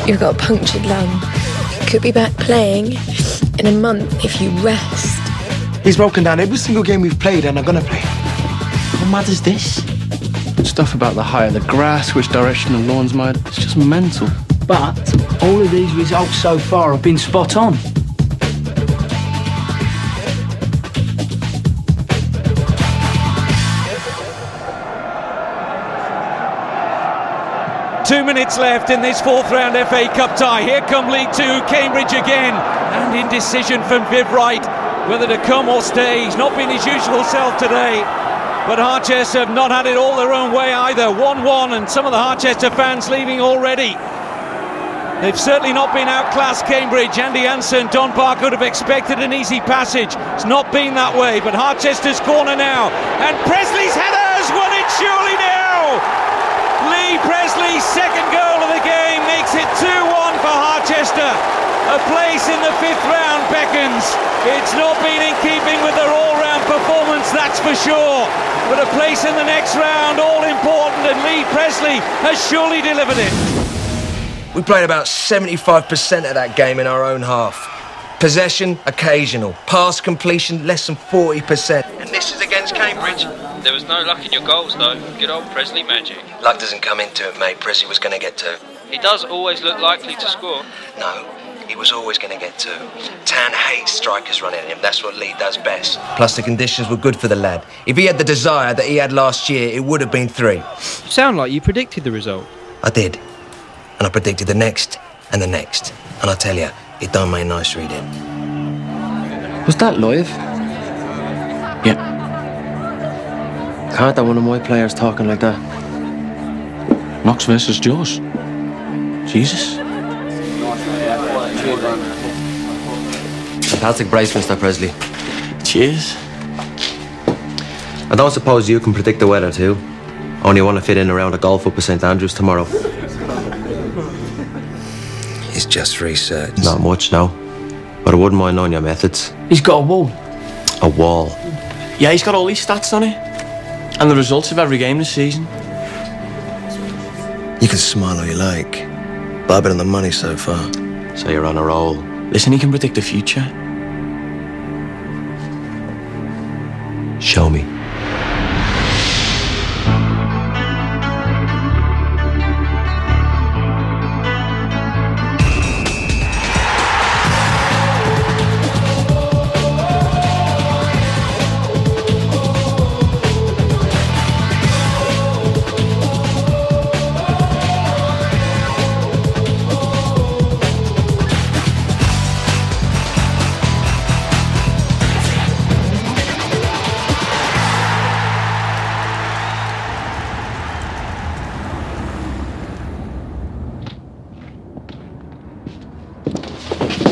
You've got a punctured lung. You could be back playing in a month if you rest. He's broken down every single game we've played and are gonna play. How mad is this? Stuff about the height of the grass, which direction the lawn's made. It's just mental. But all of these results so far have been spot on. Two minutes left in this fourth round FA Cup tie. Here come League Two, Cambridge again. And indecision from Viv Wright, whether to come or stay. He's not been his usual self today. But Harchester have not had it all their own way either. 1-1 and some of the Harchester fans leaving already. They've certainly not been outclassed, Cambridge. Andy Hansen, Don Parker would have expected an easy passage. It's not been that way, but Harchester's corner now. And Presley's header has won it surely now! Lee Presley's second goal of the game makes it 2-1 for Harchester. A place in the fifth round beckons. It's not been in keeping with their all-round performance, that's for sure. But a place in the next round, all important, and Lee Presley has surely delivered it. We played about 75% of that game in our own half. Possession, occasional. Pass completion, less than 40%. And this is against Cambridge. There was no luck in your goals, though. Good old Presley magic. Luck doesn't come into it, mate. Presley was going to get two. He does always look likely to score. No, he was always going to get two. Tan hates strikers running at him. That's what Lee does best. Plus, the conditions were good for the lad. If he had the desire that he had last year, it would have been three. You sound like you predicted the result. I did. And I predicted the next and the next. And I tell you, it done me nice reading. Was that live? Yeah. Can't have one of my players talking like that. Knox versus Jaws. Jesus. Fantastic brace, Mr. Presley. Cheers. I don't suppose you can predict the weather too? Only want to fit in around a golf up at St Andrews tomorrow. It's just research. Not much, no. But I wouldn't mind knowing your methods. He's got a wall. A wall? Yeah, he's got all these stats on it. And the results of every game this season. You can smile all you like, but I've been on the money so far. So you're on a roll. Listen, he can predict the future. Show me.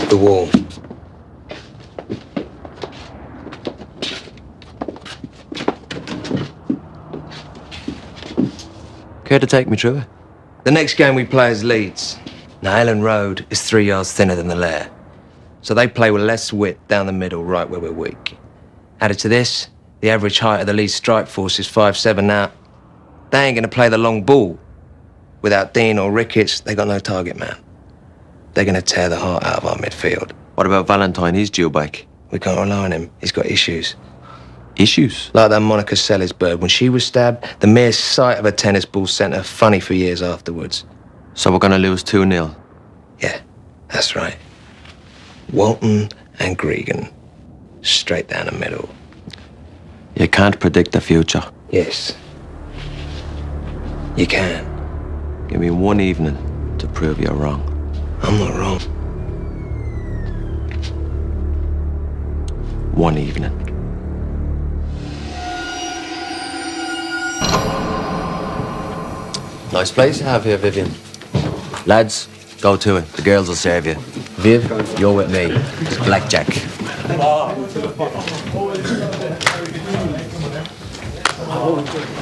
The wall. Care to take me through it? The next game we play is Leeds. Now, Ellen Road is 3 yards thinner than the Lair. So they play with less width down the middle, right where we're weak. Added to this, the average height of the Leeds strike force is 5'7" now. They ain't gonna play the long ball. Without Dean or Ricketts, they got no target man. They're gonna tear the heart out of our midfield. What about Valentine? He's due back. We can't rely on him. He's got issues. Issues? Like that Monica Seles bird. When she was stabbed, the mere sight of a tennis ball sent her funny for years afterwards. So we're gonna lose 2-0? Yeah, that's right. Walton and Gregan. Straight down the middle. You can't predict the future. Yes. You can. Give me one evening to prove you're wrong. I'm not wrong. One evening. Nice place you have here, Vivian. Lads, go to it. The girls will serve you. Viv, you're with me. It's blackjack.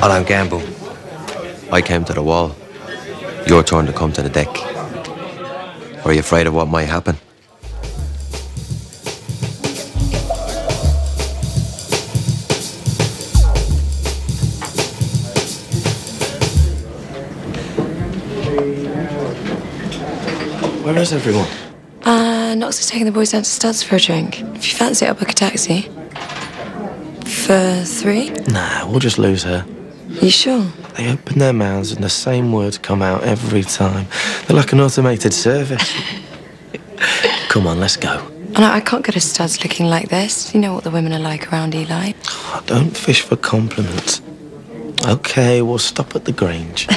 I don't gamble. I came to the wall. Your turn to come to the deck. Or are you afraid of what might happen? Where is everyone? Knox is taking the boys down to Studs for a drink. If you fancy it, I'll book a taxi. For 3? Nah, we'll just lose her. You sure? They open their mouths and the same words come out every time. They're like an automated service. Come on, let's go. Oh, no, I can't go to Studs looking like this. You know what the women are like around Eli. Oh, don't fish for compliments. Okay, we'll stop at the Grange.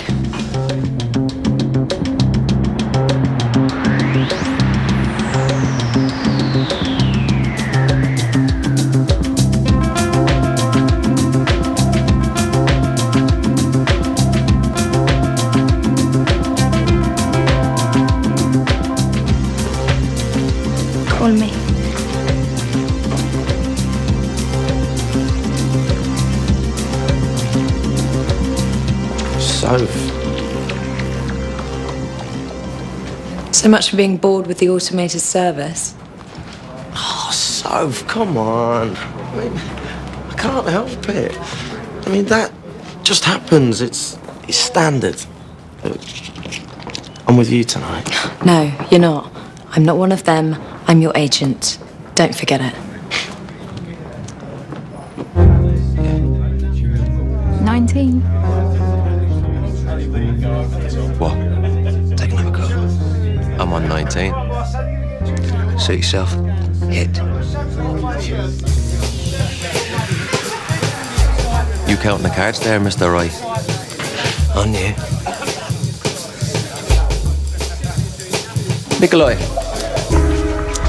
Call me. So much for being bored with the automated service. Oh, Soph, come on. I mean, I can't help it. I mean, that just happens. It's standard. I'm with you tonight. No, you're not. I'm not one of them. I'm your agent. Don't forget it. 19. What? Take another call. I'm on 19. Suit yourself. Hit. You counting the cards there, Mr. Roy? On you. Nikolai.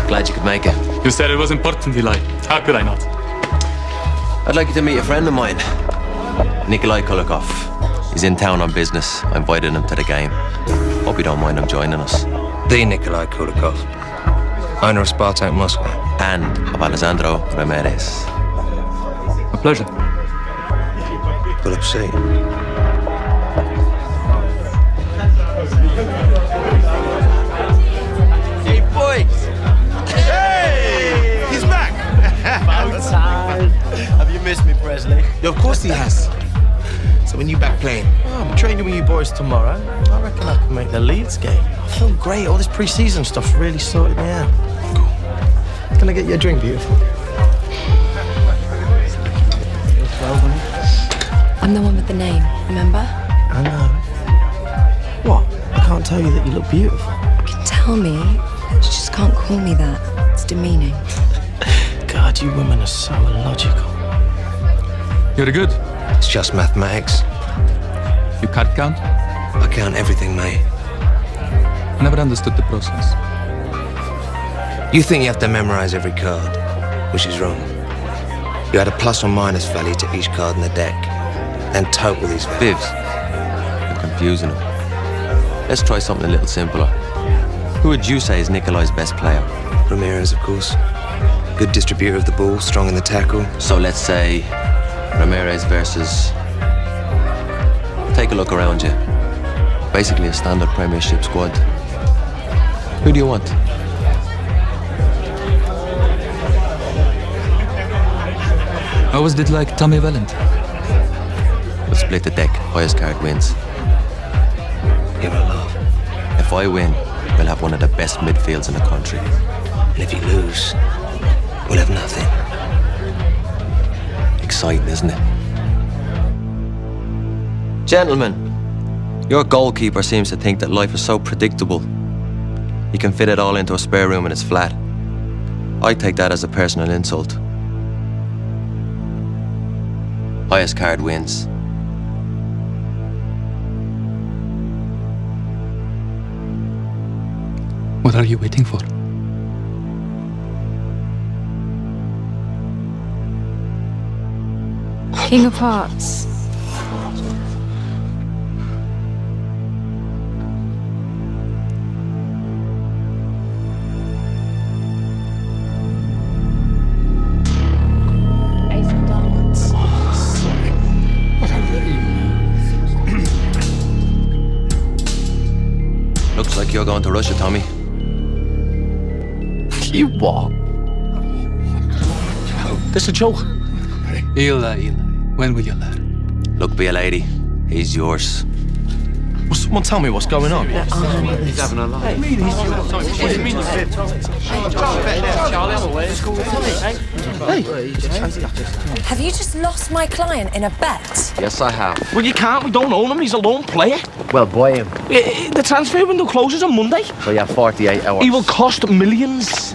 Glad you could make it. You said it was important, Eli. How could I not? I'd like you to meet a friend of mine, Nikolai Kulikov. He's in town on business. I invited him to the game. Hope you don't mind him joining us. The Nikolai Kulikov, owner of Spartak Moscow. And of Alessandro Ramirez. A pleasure. Pull up seat. Hey, boys! Hey! He's back! About time. Have you missed me, Presley? Yeah, of course he has. So when you back playing? Oh, I'm training with you boys tomorrow. I reckon I can make the Leeds game. I feel great. All this pre-season stuff really sorted me out. Cool. Can I get you a drink, beautiful? I'm the one with the name, remember? I know. What? I can't tell you that you look beautiful. You can tell me. You just can't call me that. It's demeaning. God, you women are so illogical. You're good. It's just mathematics. You card count? I count everything, mate. I never understood the process. You think you have to memorize every card, which is wrong. You add a plus or minus value to each card in the deck, then total these values. Bivs, you're confusing him. Let's try something a little simpler. Who would you say is Nikolai's best player? Ramirez, of course. Good distributor of the ball, strong in the tackle. So let's say Ramirez versus... Take a look around you. Basically a standard Premiership squad. Who do you want? I always did like Tommy Valent. We'll split the deck. Highest card wins. You're a laugh. If I win, we'll have one of the best midfields in the country. And if you lose, we'll have nothing. Exciting, isn't it? Gentlemen, your goalkeeper seems to think that life is so predictable. He can fit it all into a spare room in his flat. I take that as a personal insult. Highest card wins. What are you waiting for? King of Hearts. Looks like you're going to Russia, Tommy. You what? This a joke? Eli, when will you learn? Look, be a lady. He's yours. Will someone tell me what's going on? He's having a laugh. Have you just lost my client in a bet? Yes, I have. Well, you can't. We don't own him. He's a lone player. Well, buy him. The transfer window closes on Monday. So you have 48 hours. He will cost millions.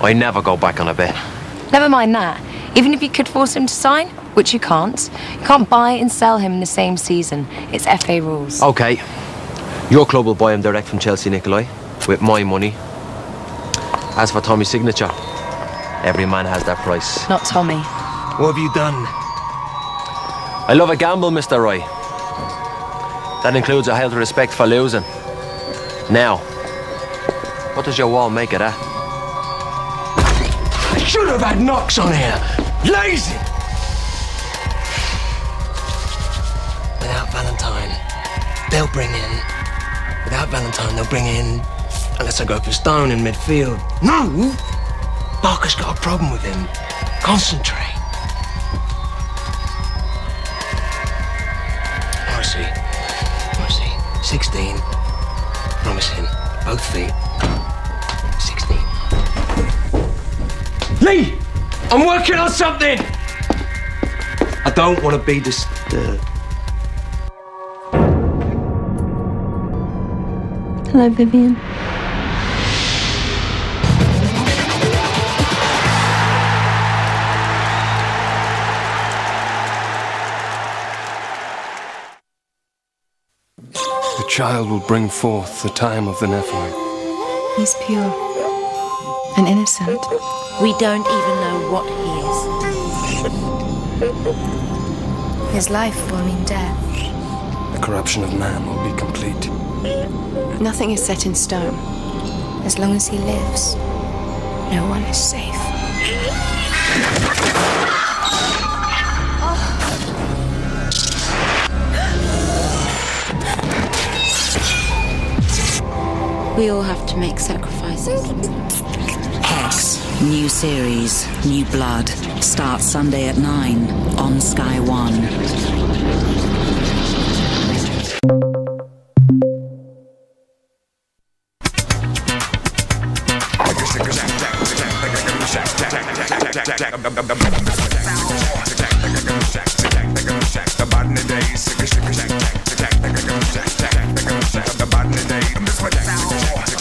I never go back on a bet. Never mind that. Even if you could force him to sign, which you can't buy and sell him in the same season. It's FA rules. Okay. Your club will buy him direct from Chelsea, Nikolai, with my money. As for Tommy's signature, every man has their price. Not Tommy. What have you done? I love a gamble, Mr. Roy. That includes a healthy respect for losing. Now, what does your wall make of that? I should have had knocks on here. Lazy! Without Valentine, they'll bring in. Without Valentine, they'll bring in. Unless I go for Stone in midfield. No! Barker's got a problem with him. Concentrate. Morrissey. 16. Promising. Both feet. 16. Lee! I'm working on something! I don't want to be disturbed. Hello, Vivian. The child will bring forth the time of the Nephilim. He's pure and innocent. We don't even know what he is. His life will mean death. The corruption of man will be complete. Nothing is set in stone. As long as he lives, no one is safe. We all have to make sacrifices. Hex, new series, new blood. Starts Sunday at 9 on Sky One.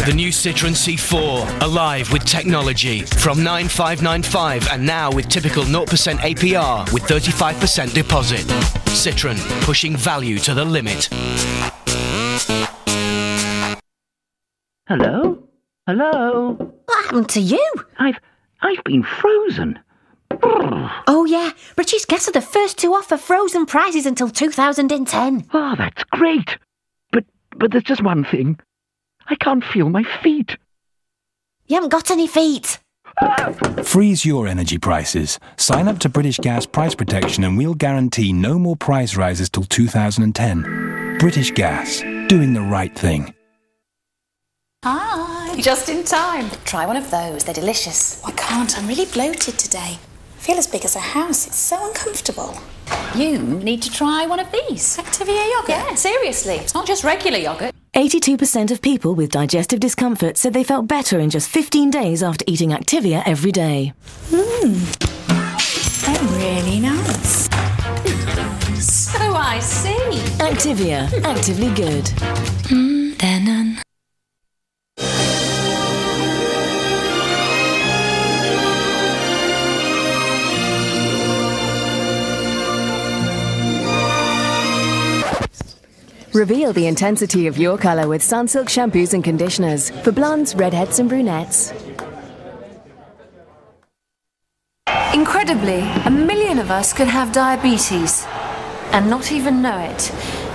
The new Citroën C4, alive with technology. From 9,595 and now with typical 0% APR with 35% deposit. Citroën, pushing value to the limit. Hello? Hello? What happened to you? I've been frozen. Oh yeah, British Gas are the first to offer frozen prices until 2010. Oh, that's great. But there's just one thing. I can't feel my feet. You haven't got any feet. Freeze your energy prices. Sign up to British Gas Price Protection and we'll guarantee no more price rises till 2010. British Gas, doing the right thing. Hi. Just in time. Try one of those. They're delicious. I can't. I'm really bloated today. I feel as big as a house. It's so uncomfortable. You need to try one of these. Activia yogurt. Yeah, seriously. It's not just regular yogurt. 82% of people with digestive discomfort said they felt better in just 15 days after eating Activia every day. They're really nice. So I see. Activia, actively good. They're none. Reveal the intensity of your colour with Sunsilk shampoos and conditioners for blondes, redheads and brunettes. Incredibly, 1 million of us could have diabetes and not even know it.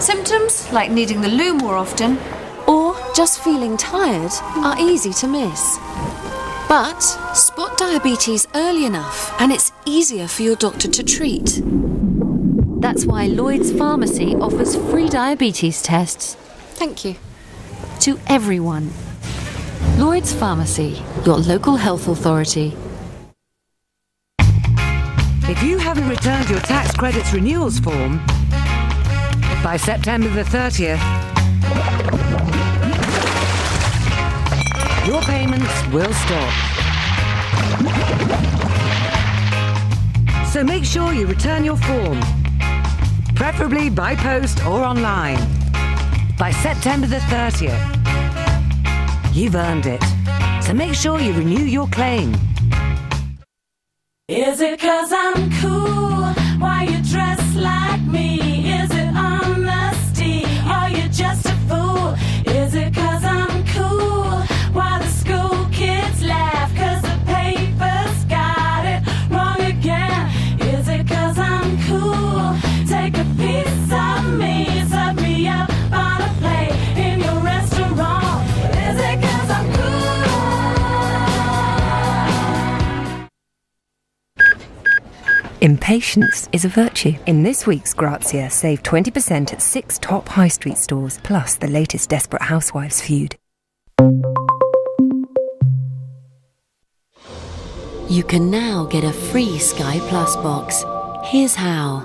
Symptoms like needing the loo more often or just feeling tired are easy to miss. But spot diabetes early enough and it's easier for your doctor to treat. That's why Lloyd's Pharmacy offers free diabetes tests. Thank you. To everyone. Lloyd's Pharmacy, your local health authority. If you haven't returned your tax credits renewals form by September the 30th, Your payments will stop. So make sure you return your form, preferably by post or online, by September the 30th. You've earned it, so make sure you renew your claim. Is it 'cause I'm cool? Why you dress like me? Is it honesty? Are you just a fool? Is it 'cause I'm cool? Why the school kids laugh? 'Cause the paper's got it wrong again. Is it 'cause I'm cool? Take a piece of me, serve me up on a plate in your restaurant. Is it 'cause I'm cool? Impatience is a virtue. In this week's Grazia, save 20% at 6 top high street stores, plus the latest Desperate Housewives feud. You can now get a free Sky Plus box. Here's how.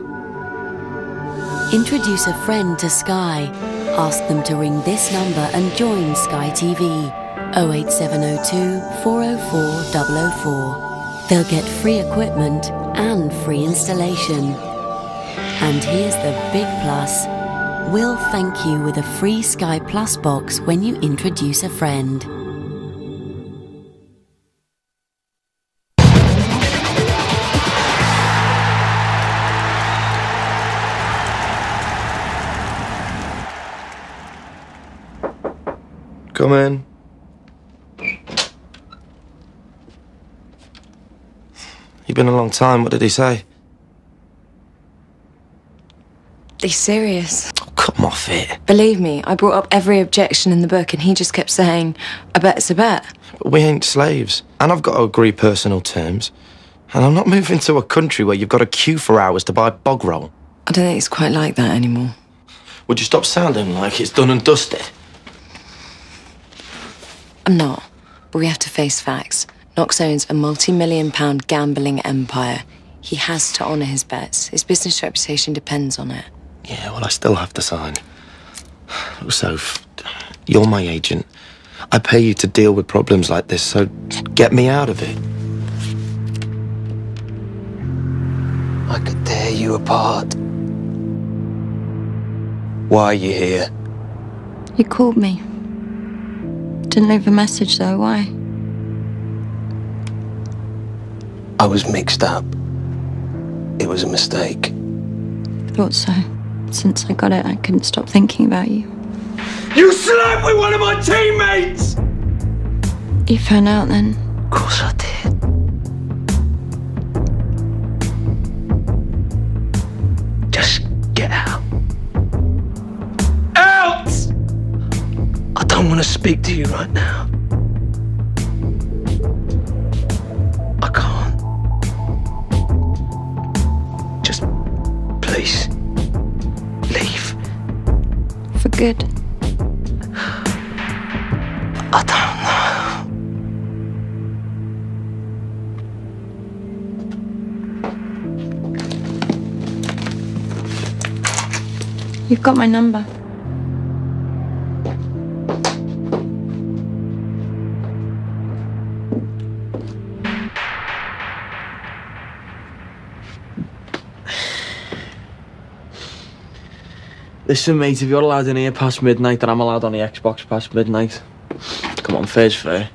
Introduce a friend to Sky. Ask them to ring this number and join Sky TV. 08702 404 004. They'll get free equipment and free installation. And here's the big plus. We'll thank you with a free Sky Plus box when you introduce a friend. Come in. You've been a long time. What did he say? He's serious. Oh, come off it. Believe me, I brought up every objection in the book and he just kept saying, a bet's a bet. But we ain't slaves. And I've got to agree personal terms. And I'm not moving to a country where you've got to queue for hours to buy bog roll. I don't think it's quite like that anymore. Would you stop sounding like it's done and dusted? I'm not. But we have to face facts. Knox owns a multi-million-pound gambling empire. He has to honour his bets. His business reputation depends on it. Yeah, well, I still have to sign. So, you're my agent. I pay you to deal with problems like this, so get me out of it. I could tear you apart. Why are you here? You called me. Didn't leave a message, though. Why? I was mixed up. It was a mistake. Thought so. Since I got it, I couldn't stop thinking about you. You slept with one of my teammates! You found out then? Of course I did. Just get out. Out! I don't want to speak to you right now. I can't. Just, please, leave. For good? I don't know. You've got my number. Listen, mate, if you're allowed in here past midnight, then I'm allowed on the Xbox past midnight. Come on, fair's fair.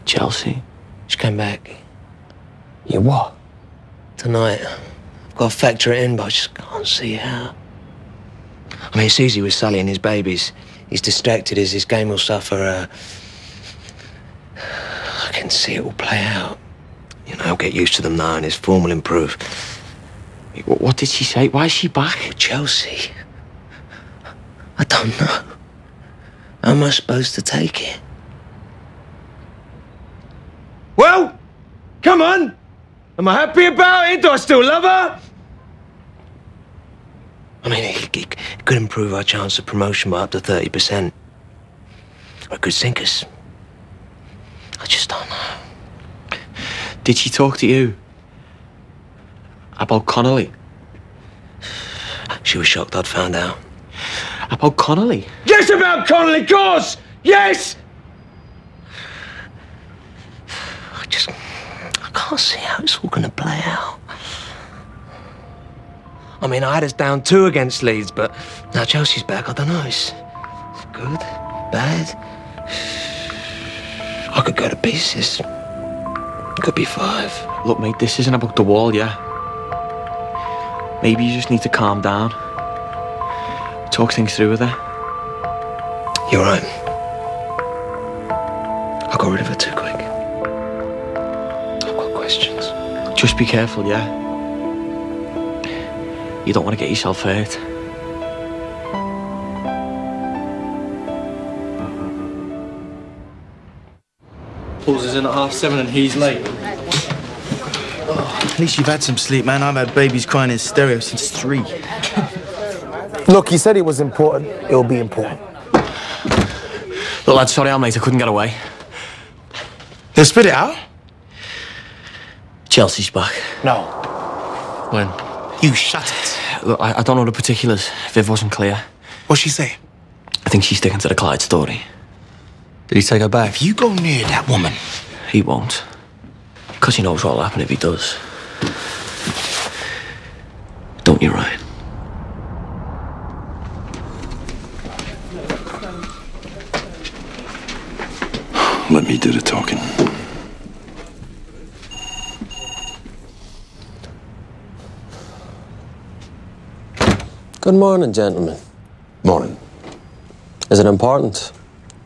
Chelsea, she came back. You what? Tonight. I've got to factor it in, but I just can't see how. I mean, it's easy with Sully and his babies. He's distracted as his game will suffer. I can see it will play out. You know, he'll get used to them now and his form will improve. What did she say? Why is she back? Chelsea. I don't know. How am I supposed to take it? Well, come on. Am I happy about it? Do I still love her? I mean, it could improve our chance of promotion by up to 30%. Or it could sink us. I just don't know. Did she talk to you about Connolly? She was shocked I'd found out. About Connolly? Yes, about Connolly, of course! Yes! I can't see how it's all going to play out. I mean, I had us down 2 against Leeds, but now Chelsea's back. I don't know. It's good, bad. I could go to pieces. Could be 5. Look, mate, this isn't about the wall, yeah? Maybe you just need to calm down. Talk things through with her. You're right. I got rid of her too quick. I've got questions. Just be careful, yeah? You don't want to get yourself hurt. Paul's is in at 7:30 and he's late. At least you've had some sleep, man. I've had babies crying in stereo since 3. Look, he said it was important. It'll be important. Look, lad, sorry I'm late. I couldn't get away. They'll spit it out? Chelsea's back. No. When? You shut it. Look, I don't know the particulars. Viv wasn't clear. What'd she say? I think she's sticking to the Clyde story. Did he take her back? If you go near that woman... He won't. Because he knows what'll happen if he does. Don't you, Ryan? Let me do the talking. Good morning, gentlemen. Morning. Is it important?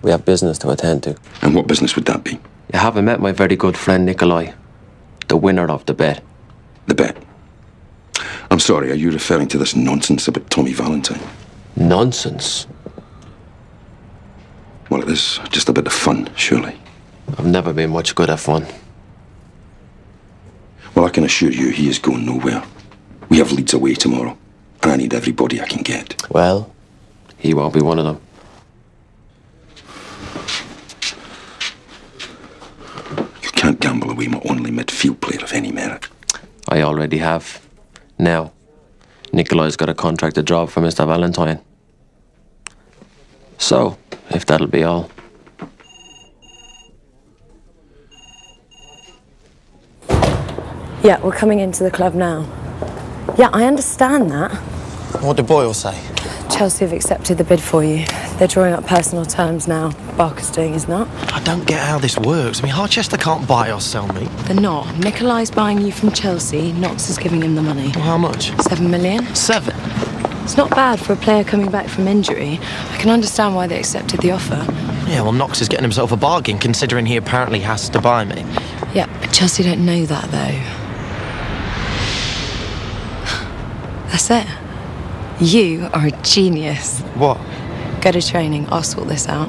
We have business to attend to. And what business would that be? You haven't met my very good friend Nikolai, the winner of the bet. The bet? I'm sorry, are you referring to this nonsense about Tommy Valentine? Nonsense? Well, it is just a bit of fun, surely. I've never been much good at fun. Well, I can assure you he is going nowhere. We have Leeds away tomorrow, and I need everybody I can get. Well, he won't be one of them. You can't gamble away my only midfield player of any merit. I already have. Now, Nikolai's got a contracted job for Mr. Valentine. So, if that'll be all. Yeah, we're coming into the club now. Yeah, I understand that. What did Boyle say? Chelsea have accepted the bid for you. They're drawing up personal terms now. Barker's doing his not. I don't get how this works. I mean, Harchester can't buy or sell me. They're not. Nikolai's buying you from Chelsea. Knox is giving him the money. Well, how much? 7 million. 7? It's not bad for a player coming back from injury. I can understand why they accepted the offer. Yeah, well, Knox is getting himself a bargain, considering he apparently has to buy me. Yeah, but Chelsea don't know that, though. That's it. You are a genius. What? Go to training. I'll sort this out.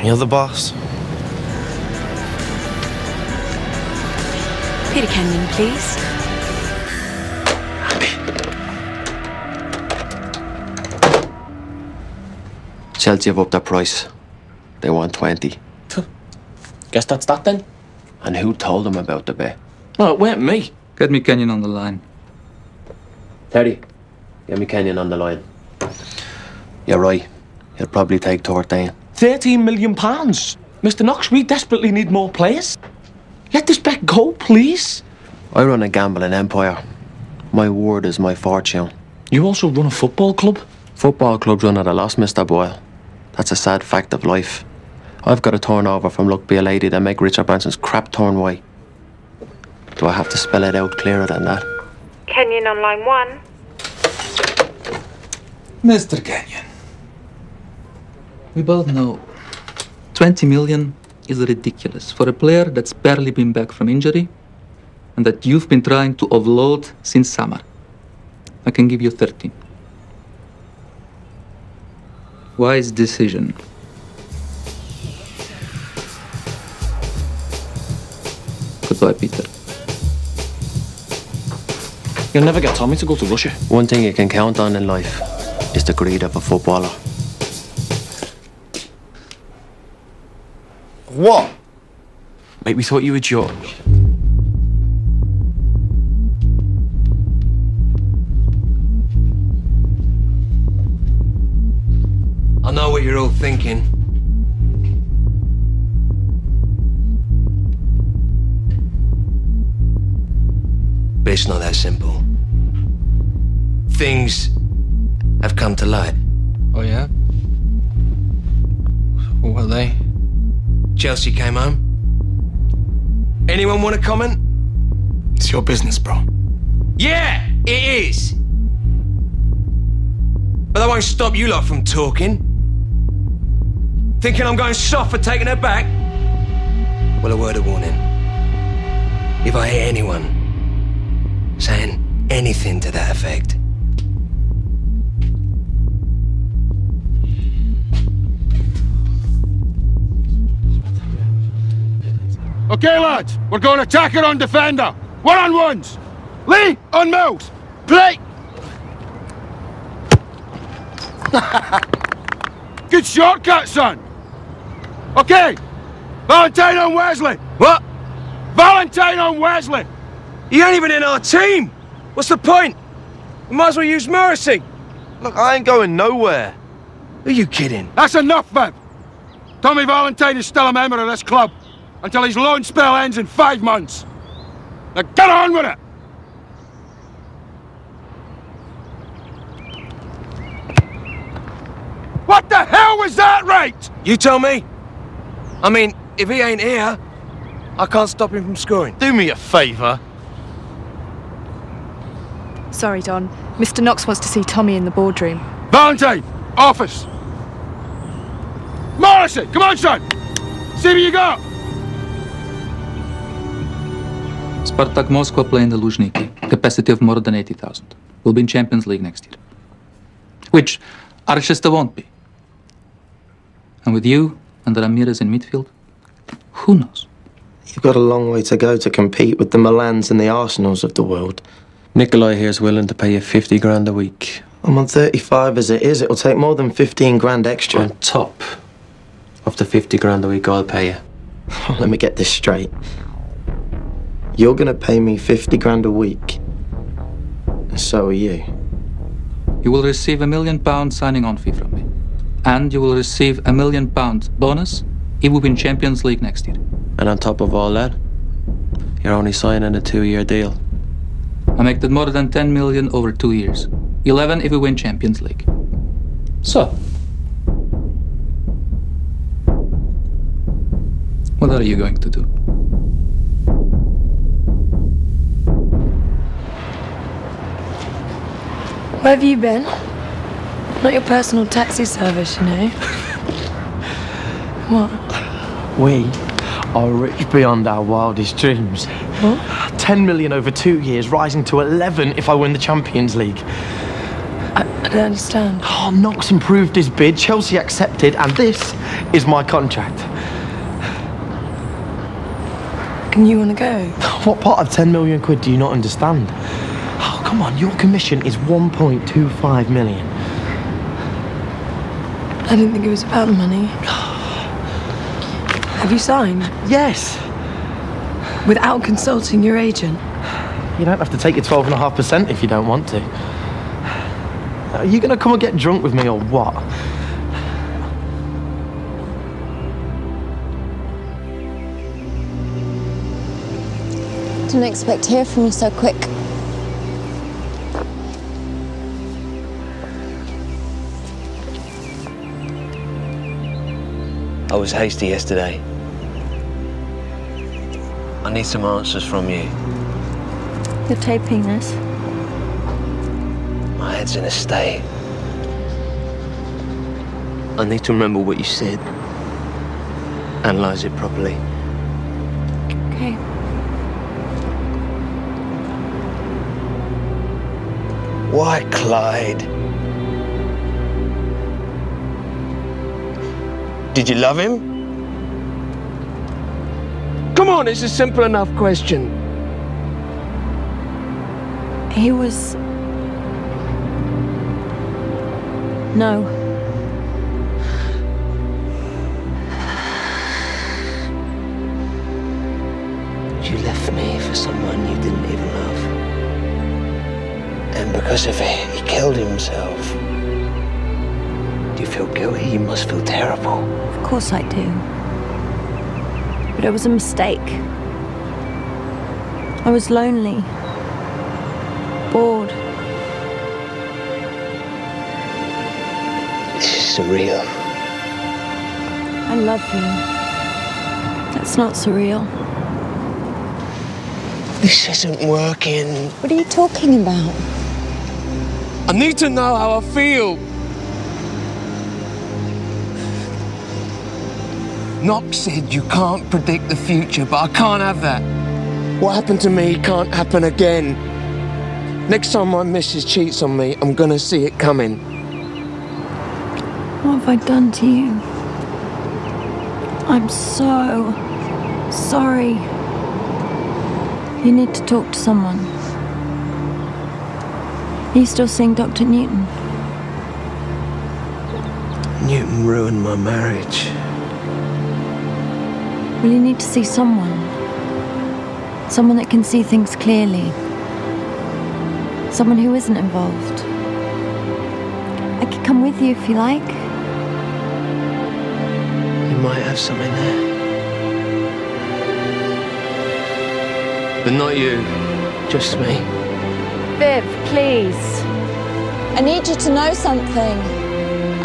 You're the boss. Peter Kenyon, please. Chelsea have upped their price. They want 20. Guess that's that then? And who told them about the bet? Well, it weren't me. Get me Kenyon on the line. Terry, get me Kenyon on the line. You're right. He'll probably take 13. £13 million. Mr. Knox, we desperately need more players. Let this bet go, please. I run a gambling empire. My word is my fortune. You also run a football club? Football clubs run at a loss, Mr. Boyle. That's a sad fact of life. I've got a turnover from Luck Be a Lady that make Richard Branson's crap turn white. Do I have to spell it out clearer than that? Kenyon on line 1. Mr. Kenyon, we both know 20 million is ridiculous for a player that's barely been back from injury and that you've been trying to offload since summer. I can give you 13. Wise decision. Goodbye, Peter. You'll never get Tommy to go to Russia. One thing you can count on in life is the greed of a footballer. What? Mate, we thought you were George. I know what you're all thinking. But it's not that simple. Things have come to light. Oh, yeah? What were they? Chelsea came home. Anyone want to comment? It's your business, bro. Yeah, it is. But that won't stop you lot from talking. Thinking I'm going soft for taking her back? Well, a word of warning. If I hear anyone saying anything to that effect, Okay, lads, we're going attacker on defender. One-on-ones. Lee on Mills. Play. Good shortcut, son. Okay. Valentine on Wesley. What? Valentine on Wesley. He ain't even in our team. What's the point? We might as well use Morrissey. Look, I ain't going nowhere. Are you kidding? That's enough, Viv. Tommy Valentine is still a member of this club until his loan spell ends in 5 months. Now get on with it! What the hell was that, right? You tell me. I mean, if he ain't here, I can't stop him from scoring. Do me a favour. Sorry, Don. Mr. Knox wants to see Tommy in the boardroom. Valentine, office. Morrissey, come on, son. See what you got. Spartak Moscow playing the Luzhniki. Capacity of more than 80,000. We'll be in Champions League next year. Which Archester won't be. And with you and Ramirez in midfield, who knows? You've got a long way to go to compete with the Milans and the Arsenals of the world. Nikolai here's willing to pay you 50 grand a week. I'm on 35 as it is. It'll take more than 15 grand extra. On top of the 50 grand a week I'll pay you. Let me get this straight. You're gonna pay me 50 grand a week. And so are you. You will receive £1 million signing on fee from me. And you will receive £1 million bonus if we win Champions League next year. And on top of all that, you're only signing a 2-year deal. I make that more than 10 million over 2 years. 11 if we win Champions League. So, what are you going to do? Where have you been? Not your personal taxi service, you know. What? We are rich beyond our wildest dreams. What? 10 million over 2 years, rising to 11 if I win the Champions League. I don't understand. Oh, Knox improved his bid, Chelsea accepted, and this is my contract. And you want to go? What part of 10 million quid do you not understand? Oh, come on, your commission is 1.25 million. I didn't think it was about the money. Have you signed? Yes. Without consulting your agent? You don't have to take your 12.5% if you don't want to. Are you going to come and get drunk with me or what? Didn't expect to hear from you so quick. I was hasty yesterday. I need some answers from you. You're taping this. My head's in a state. I need to remember what you said. Analyze it properly. Okay. Why, Clyde? Did you love him? Come on, it's a simple enough question. He was... No. You left me for someone you didn't even love. And because of it, he killed himself. Do you feel guilty? You must feel terrible. Of course I do. But it was a mistake. I was lonely. bored. This is surreal. I love you. That's not surreal. This isn't working. What are you talking about? I need to know how I feel. Knox said you can't predict the future, but I can't have that. What happened to me can't happen again. Next time my missus cheats on me, I'm gonna see it coming. What have I done to you? I'm so sorry. You need to talk to someone. Are you still seeing Dr. Newton? Newton ruined my marriage. Well, you need to see someone. Someone that can see things clearly. Someone who isn't involved. I could come with you if you like. You might have something there. But not you. Just me. Viv, please. I need you to know something.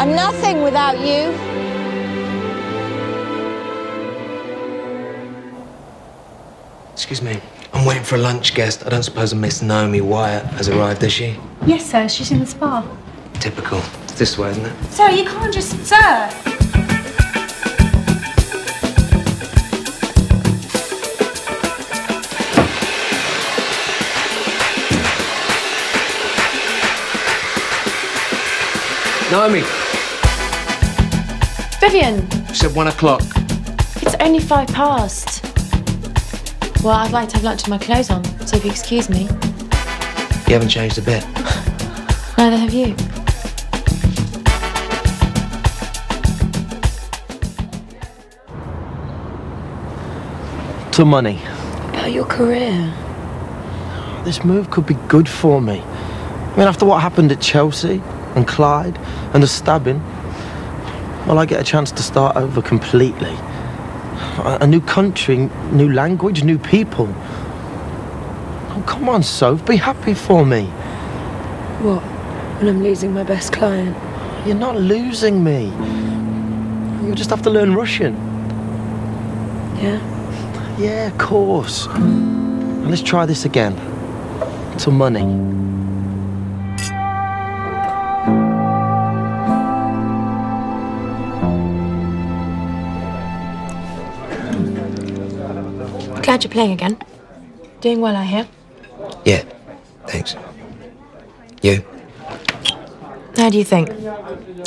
I'm nothing without you. Excuse me. I'm waiting for a lunch guest. I don't suppose Miss Naomi Wyatt has arrived, has she? Yes, sir. She's in the spa. Typical. It's this way, isn't it? Sir, you can't just... Sir! Naomi! Vivian! You said 1 o'clock. It's only 5 past. Well, I'd like to have lunch with my clothes on, so if you excuse me. You haven't changed a bit. Neither have you. To money. About your career. This move could be good for me. I mean, after what happened at Chelsea and Clyde and the stabbing, well, I get a chance to start over completely. A new country, new language, new people. Oh, come on, Soph, be happy for me. What? When I'm losing my best client? You're not losing me. You'll just have to learn Russian. Yeah? Yeah, of course. Now, let's try this again. To money. Glad you're playing again. Doing well, I hear. Yeah, thanks. You? How do you think?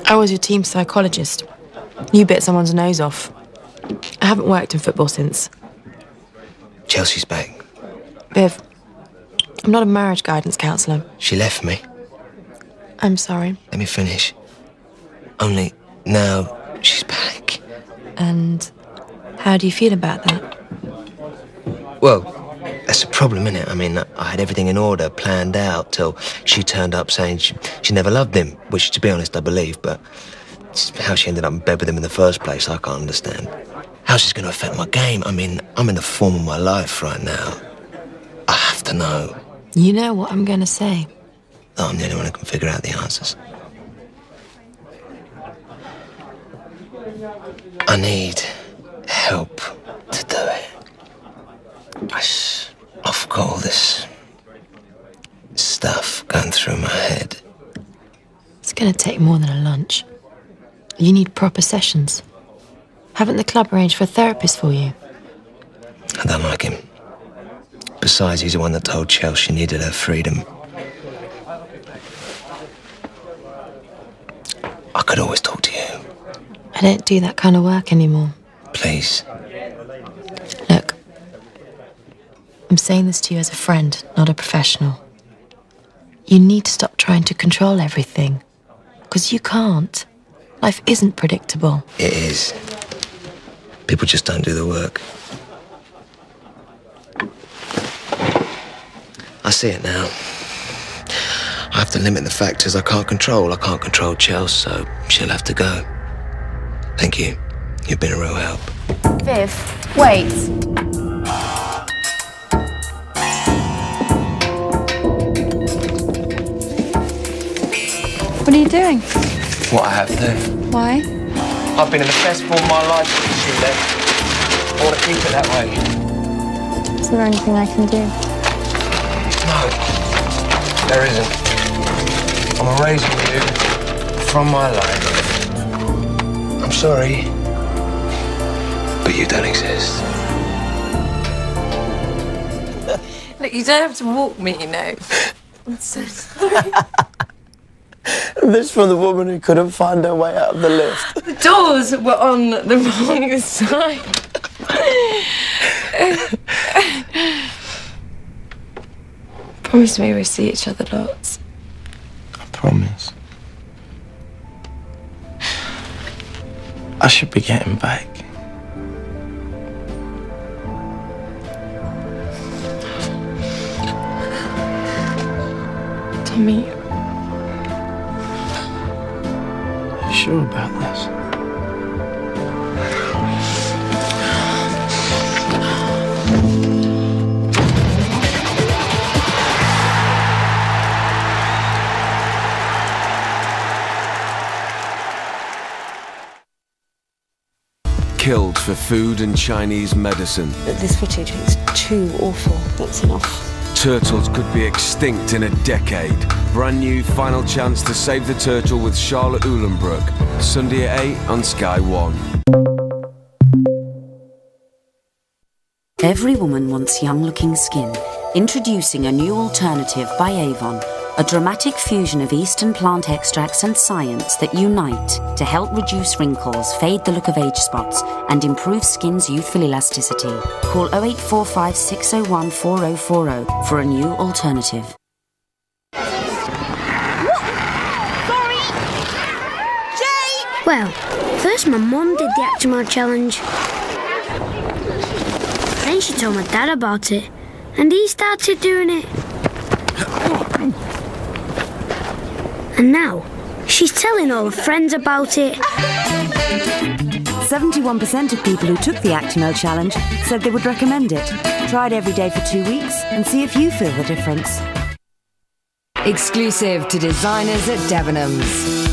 I was your team psychologist. You bit someone's nose off. I haven't worked in football since. Chelsea's back. Viv, I'm not a marriage guidance counsellor. She left me. I'm sorry. Let me finish. Only now she's back. And how do you feel about that? Well, that's a problem, innit? I mean, I had everything in order, planned out, till she turned up saying she never loved him, which, to be honest, I believe, but how she ended up in bed with him in the first place, I can't understand. How's this going to affect my game? I mean, I'm in the form of my life right now. I have to know. You know what I'm going to say. That I'm the only one who can figure out the answers. I need help to do it. I've got all this stuff going through my head. It's going to take more than a lunch. You need proper sessions. Haven't the club arranged for a therapist for you? I don't like him. Besides, he's the one that told Chelsea she needed her freedom. I could always talk to you. I don't do that kind of work anymore. Please. Look, I'm saying this to you as a friend, not a professional. You need to stop trying to control everything. Because you can't. Life isn't predictable. It is. People just don't do the work. I see it now. I have to limit the factors I can't control. I can't control Chelsea, so she'll have to go. Thank you. You've been a real help. Viv, wait. What are you doing? What I have to. Why? I've been in the best form of my life since she left. I want to keep it that way. Is there anything I can do? No, there isn't. I'm erasing you from my life. I'm sorry, but you don't exist. Look, you don't have to walk me, you know. I'm so sorry. This from the woman who couldn't find her way out of the lift. The doors were on the wrong side. Promise me we'll see each other lots. I promise. I should be getting back. Tommy. You sure about this? Killed for food and Chinese medicine. This footage is too awful. That's enough. Turtles could be extinct in a decade. Brand new Final Chance to Save the Turtle with Charlotte Uhlenbrook. Sunday at 8 on Sky One. Every woman wants young-looking skin. Introducing a new alternative by Avon. A dramatic fusion of Eastern plant extracts and science that unite to help reduce wrinkles, fade the look of age spots, and improve skin's youthful elasticity. Call 0845 601 4040 for a new alternative. Well, first my mum did the Actimel challenge. Then she told my dad about it, and he started doing it. And now, she's telling all her friends about it. 71% of people who took the Actimel challenge said they would recommend it. Try it every day for 2 weeks and see if you feel the difference. Exclusive to designers at Debenhams.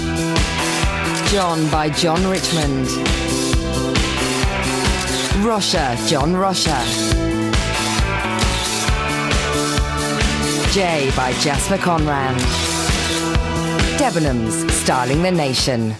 John by John Richmond. Rocha, John Rocha. Jay by Jasper Conran. Debenhams, styling the nation.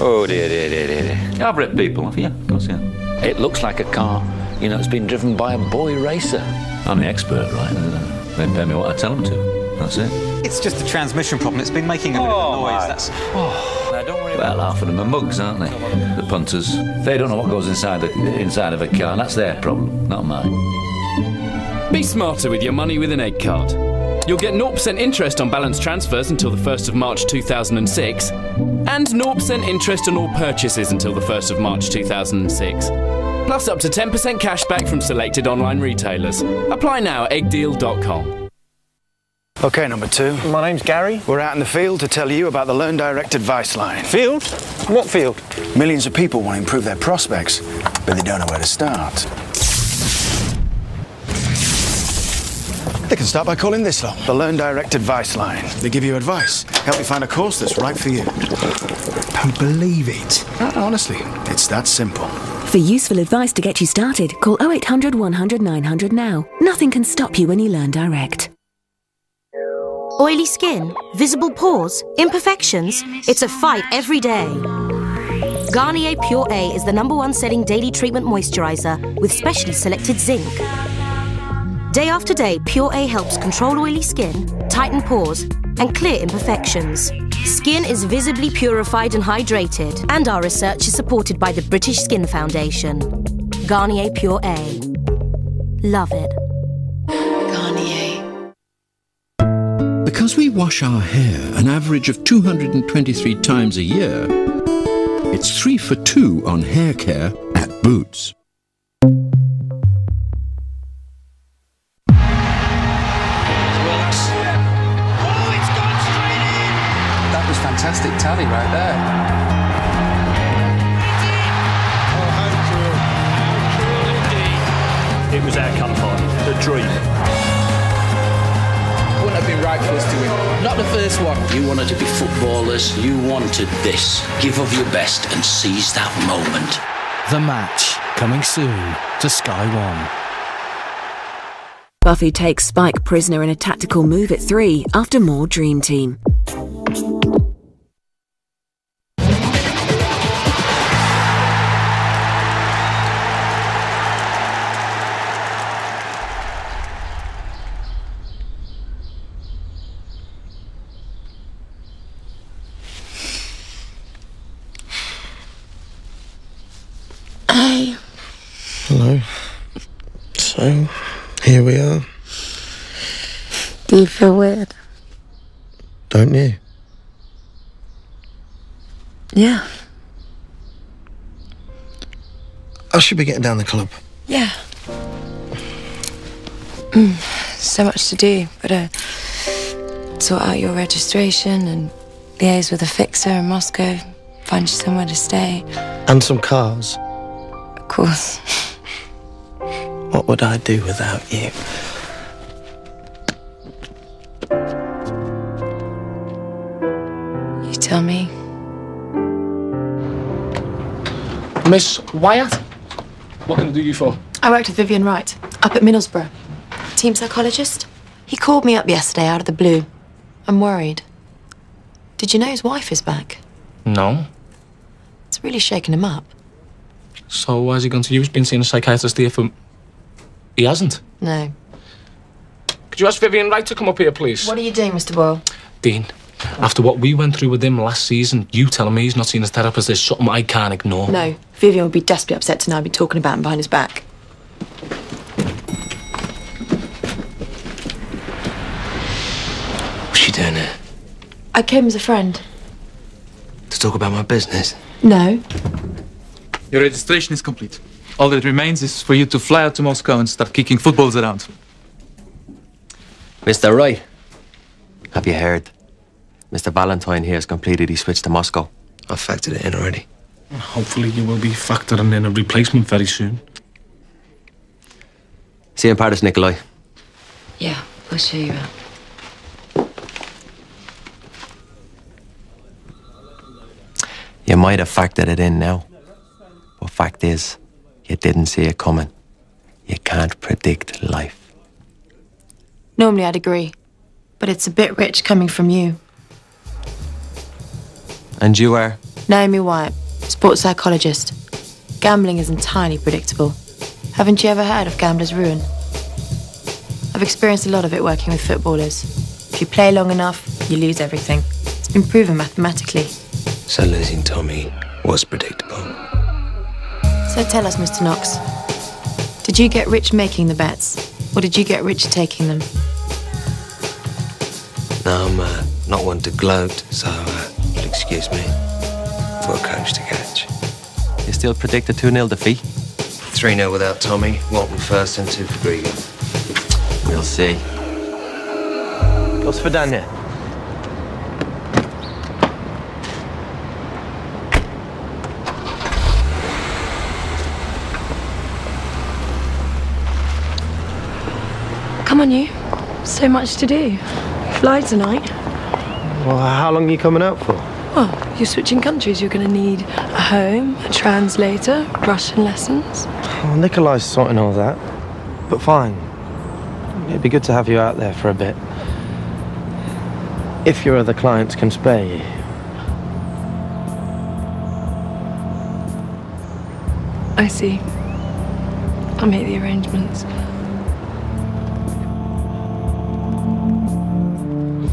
Oh dear, dear, dear, dear. I've read people, have you? Of course, yeah. It looks like a car, you know, it's been driven by a boy racer. I'm the expert, right? They pay me what I tell them to. That's it. It's just a transmission problem. It's been making a bit of noise. That's. Now, don't worry. Well, half of them are mugs, aren't they? The punters. They don't know what goes inside of a car. That's their problem, not mine. Be smarter with your money with an egg card. You'll get 0% interest on balance transfers until the 1st of March 2006, and 0% interest on all purchases until the 1st of March 2006. Plus up to 10% cash back from selected online retailers. Apply now at eggdeal.com. OK, number 2. My name's Gary. We're out in the field to tell you about the Learn Direct Advice Line. Field? What field? Millions of people want to improve their prospects, but they don't know where to start. They can start by calling this lot, the Learn Direct Advice Line. They give you advice, help you find a course that's right for you. Don't believe it. Honestly, it's that simple. For useful advice to get you started, call 0800 100 900 now. Nothing can stop you when you learn direct. Oily skin, visible pores, imperfections. It's a fight every day. Garnier Pure A is the #1 selling daily treatment moisturiser with specially selected zinc. Day after day, Pure A helps control oily skin, tighten pores, and clear imperfections. Skin is visibly purified and hydrated, and our research is supported by the British Skin Foundation. Garnier Pure A. Love it. Because we wash our hair an average of 223 times a year, it's 3 for 2 on hair care at Boots. That was fantastic tally right there. It was our cup final, the dream. Wouldn't have been right for us to win. Not the first one. You wanted to be footballers. You wanted this. Give of your best and seize that moment. The Match, coming soon to Sky One. Buffy takes Spike prisoner in a tactical move at 3 after more Dream Team. Hello. So, here we are. Do you feel weird? Don't you? Yeah. I should be getting down the club. Yeah. So much to do. Gotta sort out your registration and liaise with a fixer in Moscow. Find you somewhere to stay. And some cars. Of course. What would I do without you? You tell me. Miss Wyatt? What can I do you for? I worked with Vivian Wright, up at Middlesbrough. Team psychologist. He called me up yesterday out of the blue. I'm worried. Did you know his wife is back? No. It's really shaken him up. So why has he gone to you? He's been seeing a psychiatrist here for... He hasn't? No. Could you ask Vivian Wright to come up here, please? What are you doing, Mr. Boyle? Dean, after what we went through with him last season, you telling me he's not seen his therapist, there's something I can't ignore. No. Vivian would be desperately upset to know I'd be talking about him behind his back. What's she doing here? I came as a friend. To talk about my business? No. Your registration is complete. All that remains is for you to fly out to Moscow and start kicking footballs around. Mr. Wright, have you heard? Mr. Valentine here has completed his switch to Moscow. I've factored it in already. Hopefully you will be factoring in a replacement very soon. See you in Paris, Nikolai. Yeah, I'll show you out. You might have factored it in now. But fact is, you didn't see it coming. You can't predict life. Normally I'd agree, but it's a bit rich coming from you. And you are? Naomi Wyatt, sports psychologist. Gambling is entirely predictable. Haven't you ever heard of Gambler's Ruin? I've experienced a lot of it working with footballers. If you play long enough, you lose everything. It's been proven mathematically. So losing Tommy was predictable. So tell us, Mr. Knox, did you get rich making the bets, or did you get rich taking them? No, I'm not one to gloat, so you'll excuse me. For a coach to catch. You still predict a 2-0 defeat? 3-0 without Tommy, Walton first and 2 for Grieger. We'll see. What's for Daniel? Come on, you. So much to do. Fly tonight. Well, how long are you coming out for? Well, you're switching countries. You're going to need a home, a translator, Russian lessons. Well, Nikolai's sorting all that. But fine. It'd be good to have you out there for a bit. If your other clients can spare you. I see. I'll make the arrangements.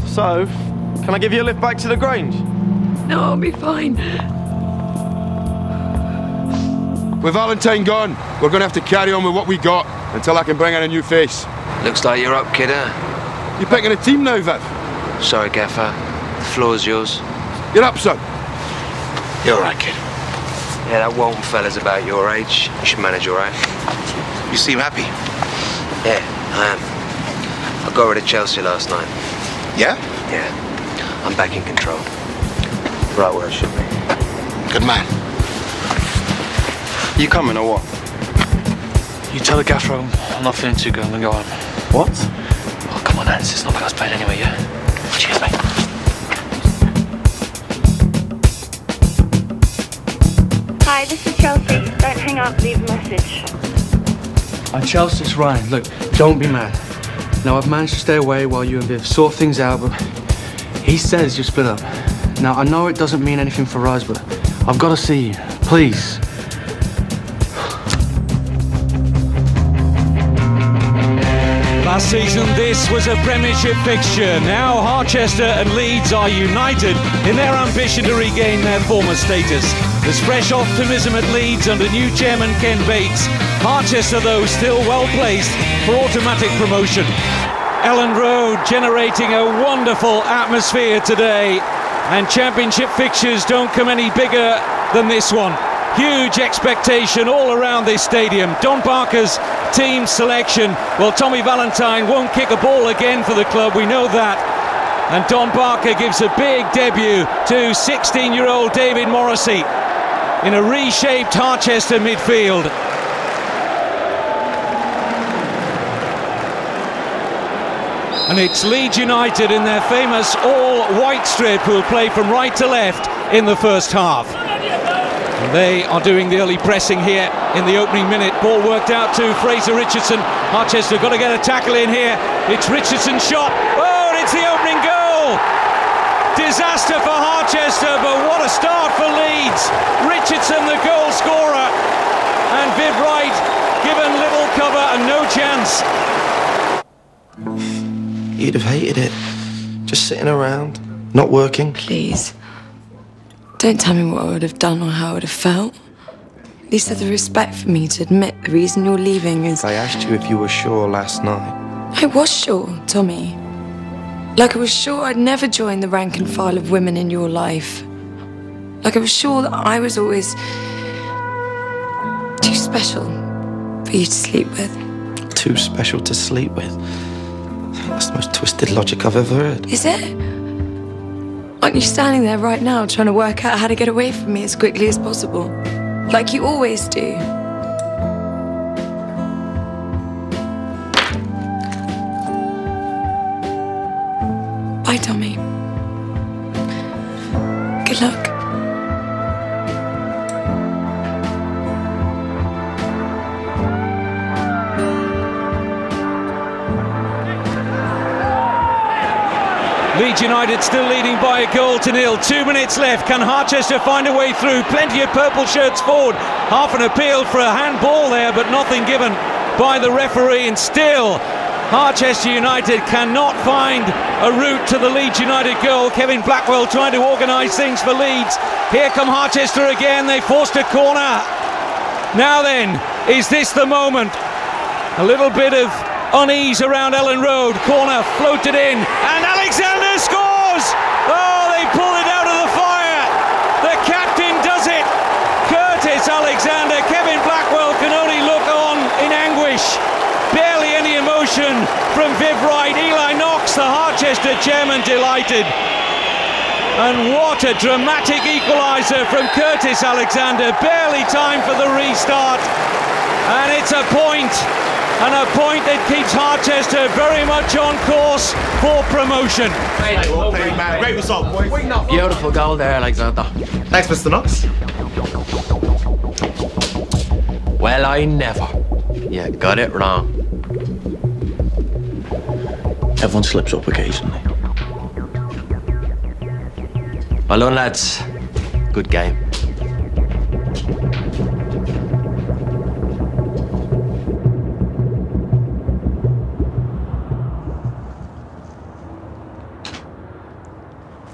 So, can I give you a lift back to the Grange? No, I'll be fine. With Valentine gone, we're going to have to carry on with what we got until I can bring in a new face. Looks like you're up, kidder. You picking a team now, Viv? Sorry, Gaffer. The floor's yours. Get up, son. You're all right, kid. Yeah, that Walton fella's about your age. You should manage all right. You seem happy. Yeah, I am. I got rid of Chelsea last night. Yeah? Yeah. I'm back in control. Right where I should be. Good man. You coming or what? You tell the gaffer I'm not feeling too good and go on. What? Oh, come on, Hans. It's not like I was playing anyway, yeah? Cheers, mate. Hi, this is Chelsea. Don't hang up, leave a message. Hi, Chelsea, it's Ryan. Look, don't be mad. Now, I've managed to stay away while you and Viv sort things out, but he says you split up. Now, I know it doesn't mean anything for us, but I've got to see you. Please. Last season, this was a Premiership fixture. Now Harchester and Leeds are united in their ambition to regain their former status. There's fresh optimism at Leeds under new chairman Ken Bates. Harchester, though, still well placed for automatic promotion. Elland Road generating a wonderful atmosphere today, and Championship fixtures don't come any bigger than this one. Huge expectation all around this stadium. Don Parker's team selection. Well, Tommy Valentine won't kick a ball again for the club, we know that. And Don Parker gives a big debut to 16-year-old David Morrissey in a reshaped Harchester midfield. And it's Leeds United in their famous all-white strip who will play from right to left in the first half. And they are doing the early pressing here in the opening minute. Ball worked out to Fraser Richardson. Harchester got to get a tackle in here. It's Richardson's shot. Oh, and it's the opening goal! Disaster for Harchester, but what a start for Leeds. Richardson, the goal scorer, and Viv Wright given little cover and no chance. He'd have hated it. Just sitting around, not working. Please. Don't tell me what I would have done or how I would have felt. At least have the respect for me to admit the reason you're leaving is... I asked you if you were sure last night. I was sure, Tommy. Like I was sure I'd never join the rank and file of women in your life. Like I was sure that I was always too special for you to sleep with. Too special to sleep with? That's the most twisted logic I've ever heard. Is it? Aren't you standing there right now trying to work out how to get away from me as quickly as possible? Like you always do. Bye, Tommy. Good luck. Leeds United still leading by 1-0. 2 minutes left. Can Harchester find a way through? Plenty of purple shirts forward. Half an appeal for a handball there, but nothing given by the referee. And still, Harchester United cannot find a route to the Leeds United goal. Kevin Blackwell trying to organise things for Leeds. Here come Harchester again. They forced a corner. Now then, is this the moment? A little bit of unease around Elland Road. Corner floated in, and Alexander scores! Oh, they pull it out of the fire. The captain does it. Curtis Alexander. Kevin Blackwell can only look on in anguish. Barely any emotion from Viv Wright. Eli Knox, the Harchester chairman, delighted. And what a dramatic equaliser from Curtis Alexander. Barely time for the restart. And it's a point. And a point that keeps Harchester very much on course for promotion. Great result, boys. Beautiful goal there, Alexander. Thanks, Mr. Knox. Well, I never. You got it wrong. Everyone slips up occasionally. Well done, lads. Good game.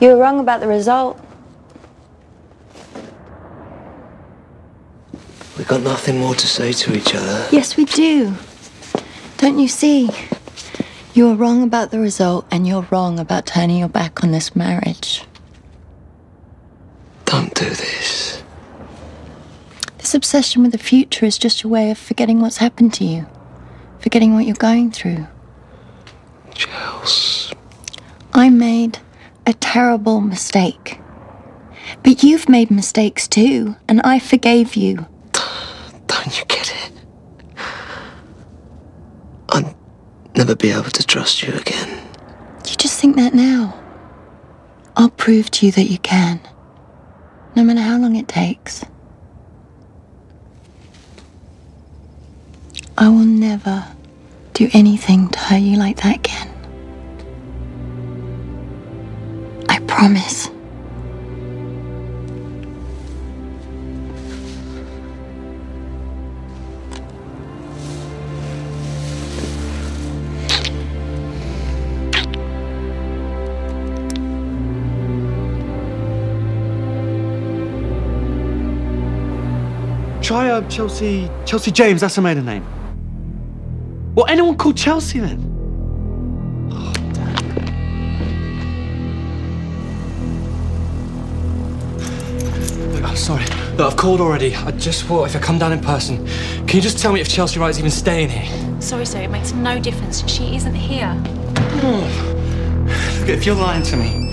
You were wrong about the result. We've got nothing more to say to each other. Yes, we do. Don't you see? You were wrong about the result, and you're wrong about turning your back on this marriage. Don't do this. This obsession with the future is just a way of forgetting what's happened to you. Forgetting what you're going through. Chels. I made a terrible mistake. But you've made mistakes too, and I forgave you. Don't you get it? I'll never be able to trust you again. You just think that now. I'll prove to you that you can. No matter how long it takes. I will never do anything to hurt you like that again. I promise. Try Chelsea James, that's her maiden name. Well, anyone called Chelsea then? Oh, Look, I'm sorry. Look, I've called already. I just thought if I come down in person, can you just tell me if Chelsea Wright's even staying here? Sorry, sir, it makes no difference. She isn't here. Oh. Look, if you're lying to me.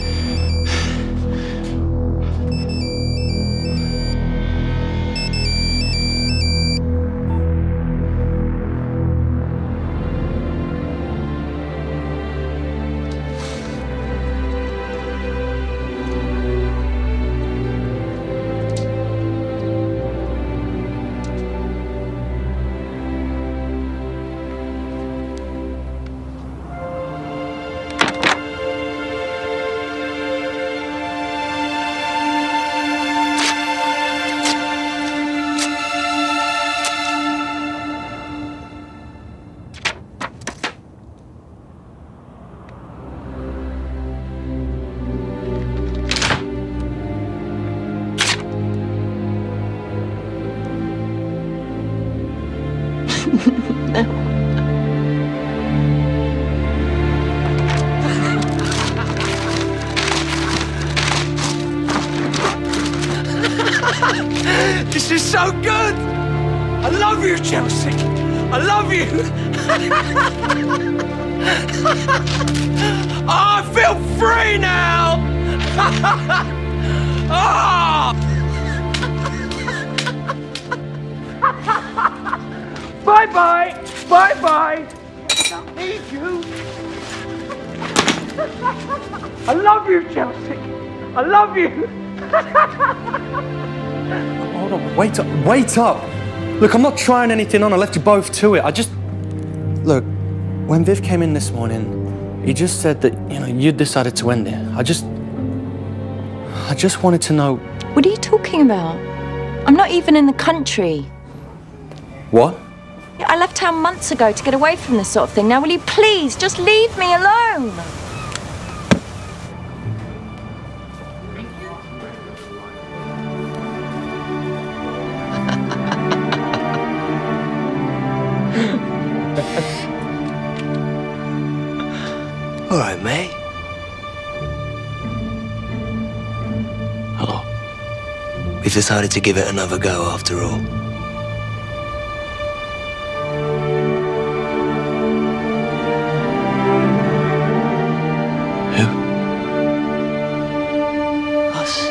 This is so good! I love you, Chelsea! I love you! Oh, I feel free now! Oh! Bye-bye! Bye-bye! I don't need you! I love you, Chelsea! I love you! Hold on, wait up, wait up! Look, I'm not trying anything on, I left you both to it. Look, when Viv came in this morning, he just said that, you decided to end it. I just wanted to know... What are you talking about? I'm not even in the country. What? I left town months ago to get away from this sort of thing. Now, will you please just leave me alone? All right, mate. Hello. We've decided to give it another go after all. Who? Us.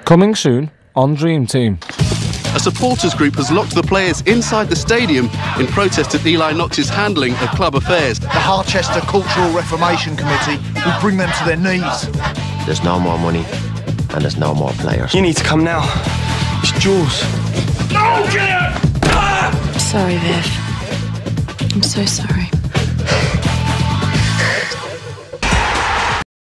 Coming soon on Dream Team. A supporters group has locked the players inside the stadium in protest at Eli Knox's handling of club affairs. The Harchester Cultural Reformation Committee will bring them to their knees. There's no more money and there's no more players. You need to come now. It's Jules. No, get out! Sorry, Viv. I'm so sorry.